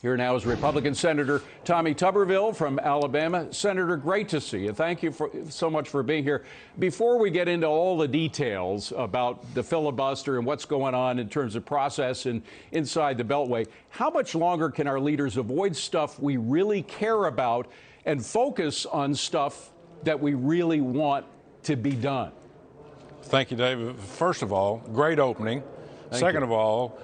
Here now is Republican Senator Tommy Tuberville from Alabama. Senator, great to see you. Thank you so much for being here. Before we get into all the details about the filibuster and what's going on in terms of process and inside the Beltway, how much longer can our leaders avoid stuff we really care about and focus on stuff that we really want to be done? Thank you, David. First of all, great opening. Second of all,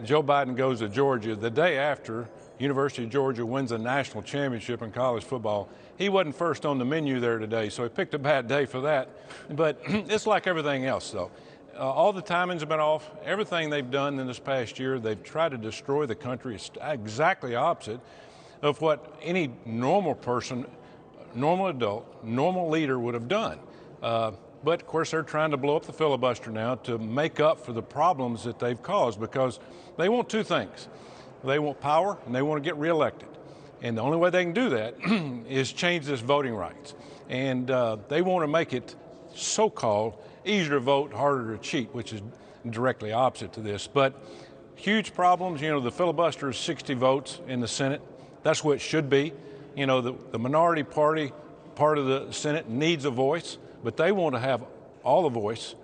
Joe Biden goes to Georgia the day after University of Georgia wins a national championship in college football. He wasn't first on the menu there today, so he picked a bad day for that. But it's like everything else, though. All the timings have been off. Everything they've done in this past year, they've tried to destroy the country. It's exactly opposite of what any normal person, normal adult, normal leader would have done. But, of course, they're trying to blow up the filibuster now to make up for the problems that they've caused, because they want two things. They want power and they want to get reelected. And the only way they can do that is change this voting rights. And they want to make it so-called easier to vote, harder to cheat, which is directly opposite to this. But huge problems. You know, the filibuster is 60 votes in the Senate. That's what it should be. You know, the minority party part of the Senate needs a voice, but they want to have all the voice.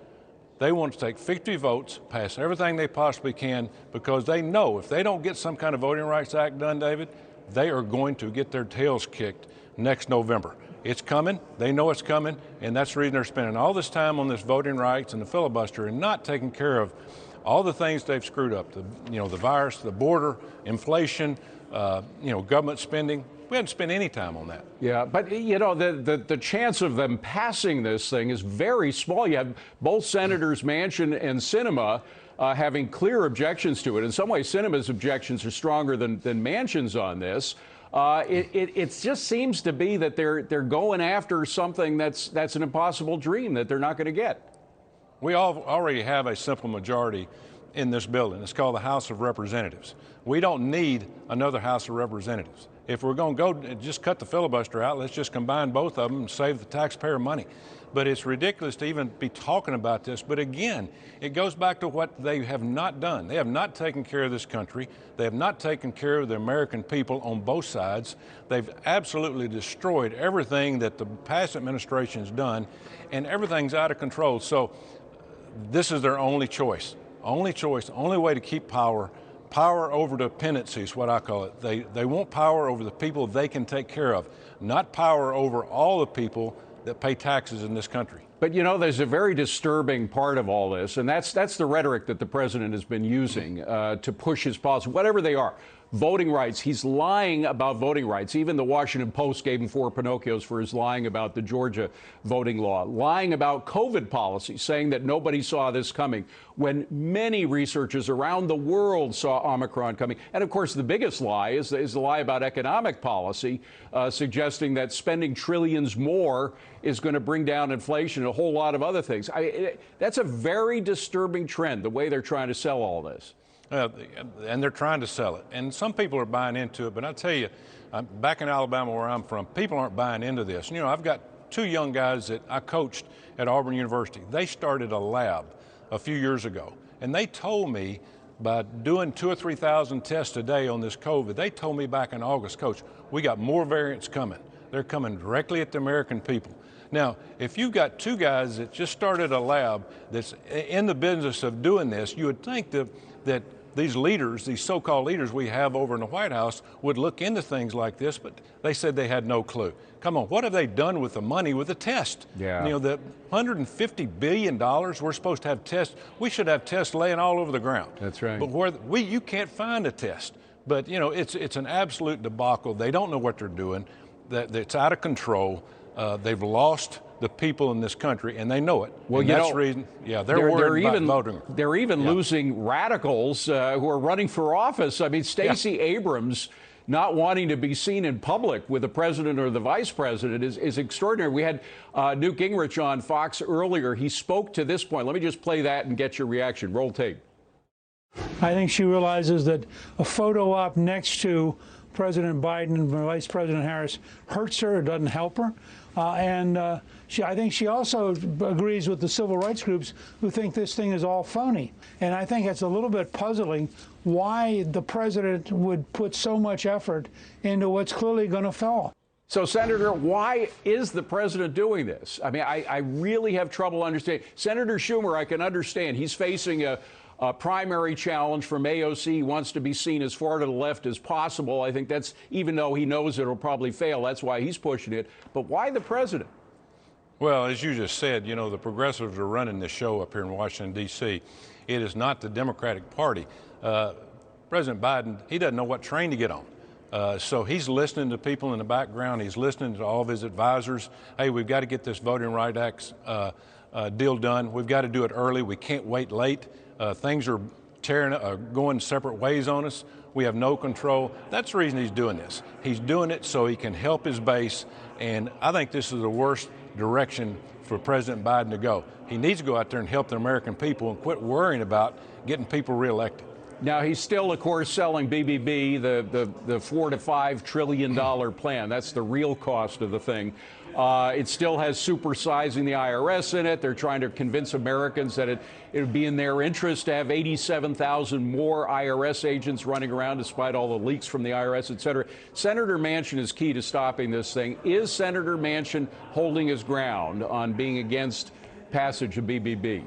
They want to take 50 votes, pass everything they possibly can, because they know if they don't get some kind of Voting Rights Act done, David, they are going to get their tails kicked next November. It's coming. They know it's coming, and that's the reason they're spending all this time on this voting rights and the filibuster and not taking care of all the things they've screwed up. The virus, the border, inflation, government spending. We hadn't spent any time on that. Yeah, but, you know, the chance of them passing this thing is very small. You have both Senators Manchin and Sinema having clear objections to it. In some ways, Sinema's objections are stronger than Manchin's on this. It just seems to be that they're going after something that's an impossible dream that they're not going to get. We already have a simple majority in this building. It's called the House of Representatives. We don't need another House of Representatives. If we're going to go just cut the filibuster out, let's just combine both of them and save the taxpayer money. But it's ridiculous to even be talking about this. But again, it goes back to what they have not done. They have not taken care of this country. They have not taken care of the American people on both sides. They've absolutely destroyed everything that the past administration has done, and everything's out of control. So this is their only choice, only way to keep power. Power over dependency is what I call it. They want power over the people they can take care of, not power over all the people that pay taxes in this country. But, you know, there's a very disturbing part of all this, and that's the rhetoric that the president has been using to push his policy, whatever they are. Voting rights. He's lying about voting rights. Even the Washington Post gave him 4 Pinocchios for his lying about the Georgia voting law, lying about COVID policy, saying that nobody saw this coming, when many researchers around the world saw Omicron coming. And, of course, the biggest lie is the lie about economic policy, suggesting that spending trillions more is going to bring down inflation and a whole lot of other things. That's a very disturbing trend, the way they're trying to sell all this. And they're trying to sell it. And some people are buying into it. But I tell you, back in Alabama where I'm from, people aren't buying into this. You know, I've got 2 young guys that I coached at Auburn University. They started a lab a few years ago. And they told me, by doing 2,000 or 3,000 tests a day on this COVID, they told me back in August, Coach, we got more variants coming. They're coming directly at the American people. Now, if you've got 2 guys that just started a lab that's in the business of doing this, you would think that these leaders, these so-called leaders we have over in the White House, would look into things like this, but they said they had no clue. Come on, what have they done with the money with the test? Yeah. You know, the $150 billion we're supposed to have tests. We should have tests laying all over the ground. That's right. But you can't find a test. But, you know, it's an absolute debacle. They don't know what they're doing. It's out of control. They've lost the people in this country, and they know it. Well, and that's the reason. Yeah, they're worried about voting. They're even losing radicals who are running for office. I mean, Stacey Abrams not wanting to be seen in public with the president or the vice president is extraordinary. We had Newt Gingrich on Fox earlier. He spoke to this point. Let me just play that and get your reaction. Roll tape. I think she realizes that a photo op next to President Biden and Vice President Harris hurts her, it doesn't help her. I think she also agrees with the civil rights groups who think this thing is all phony. And I think it's a little bit puzzling why the president would put so much effort into what's clearly going to fail. So, Senator, why is the president doing this? I mean, I really have trouble understanding. Senator Schumer, I can understand. He's facing a primary challenge from AOC. He wants to be seen as far to the left as possible. I think that's, even though he knows it'll probably fail, that's why he's pushing it. But why the president? Well, as you just said, you know, the progressives are running this show up here in Washington, D.C. It is not the Democratic Party. President Biden, he doesn't know what train to get on. So he's listening to people in the background. He's listening to all of his advisors. Hey, we've got to get this Voting Rights Act deal done. We've got to do it early. We can't wait late. Things are going separate ways on us. We have no control. That's the reason he's doing this. He's doing it so he can help his base. And I think this is the worst direction for President Biden to go. He needs to go out there and help the American people and quit worrying about getting people reelected. Now, he's still, of course, selling BBB, the $4 to $5 trillion plan. That's the real cost of the thing. It still has supersizing the IRS in it. They're trying to convince Americans that it would be in their interest to have 87,000 more IRS agents running around despite all the leaks from the IRS, et cetera. Senator Manchin is key to stopping this thing. Is Senator Manchin holding his ground on being against passage of BBB?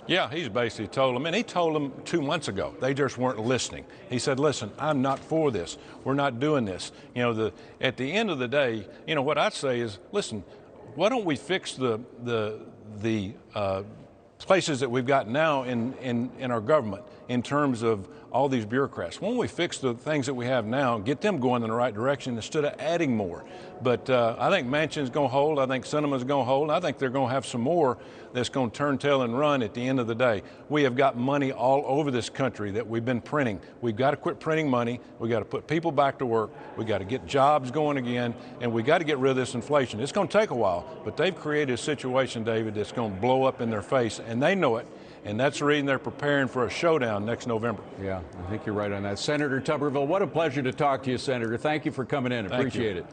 Yeah, he's basically told them, and he told them 2 months ago. They just weren't listening. He said, listen, I'm not for this. We're not doing this. You know, at the end of the day, you know, what I'd say is, listen, why don't we fix the places that we've got now in our government in terms of all these bureaucrats? Why don't we fix the things that we have now and get them going in the right direction instead of adding more? But I think Manchin's going to hold. I think Sinema's going to hold. I think they're going to have some more that's going to turn tail and run at the end of the day. We have got money all over this country that we've been printing. We've got to quit printing money. We've got to put people back to work. We've got to get jobs going again, and we've got to get rid of this inflation. It's going to take a while, but they've created a situation, David, that's going to blow up in their face, and they know it. And that's the reason they're preparing for a showdown next November. Yeah, I think you're right on that. Senator Tuberville, what a pleasure to talk to you, Senator. Thank you for coming in. Appreciate it.